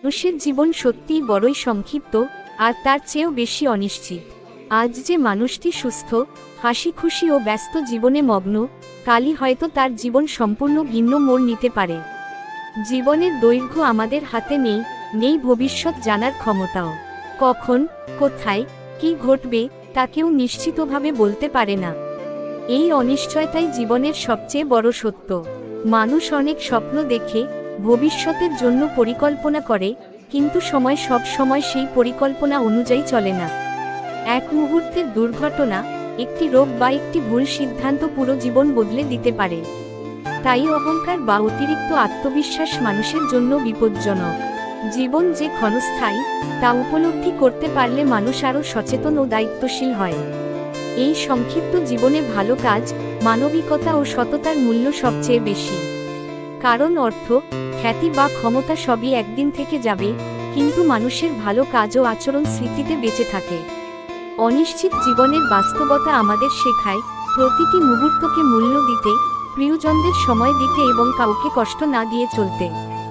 মানুষের জীবন সত্যিই বড়ই সংক্ষিপ্ত, আর তার চেয়েও বেশি অনিশ্চিত। আজ যে মানুষটি সুস্থ, হাসি খুশি ও ব্যস্ত জীবনে মগ্ন, কালই হয়তো তার জীবন সম্পূর্ণ ভিন্ন মোড় নিতে পারে। জীবনের দৈর্ঘ্য আমাদের হাতে নেই ভবিষ্যৎ জানার ক্ষমতাও। কখন, কোথায়, কি ঘটবে তা কেউ নিশ্চিতভাবে বলতে পারে না। এই অনিশ্চয়তাই জীবনের সবচেয়ে বড় সত্য। মানুষ অনেক স্বপ্ন দেখে, ভবিষ্যতের জন্য পরিকল্পনা করে, কিন্তু সময় সব সময় সেই পরিকল্পনা অনুযায়ী চলে না। এক মুহূর্তের দুর্ঘটনা, একটি রোগ বা একটি ভুল সিদ্ধান্ত পুরো জীবন বদলে দিতে পারে। তাই অহংকার বা অতিরিক্ত আত্মবিশ্বাস মানুষের জন্য বিপজ্জনক। জীবন যে ক্ষণস্থায়ী, তা উপলব্ধি করতে পারলে মানুষ আরও সচেতন ও দায়িত্বশীল হয়। এই সংক্ষিপ্ত জীবনে ভালো কাজ, মানবিকতা ও সততার মূল্য সবচেয়ে বেশি। কারণ অর্থ, খ্যাতি বা ক্ষমতা সবই একদিন থেকে যাবে, কিন্তু মানুষের ভালো কাজ ও আচরণ স্মৃতিতে বেঁচে থাকে। অনিশ্চিত জীবনের বাস্তবতা আমাদের শেখায় প্রতিটি মুহূর্তকে মূল্য দিতে, প্রিয়জনদের সময় দিতে এবং কাউকে কষ্ট না দিয়ে চলতে।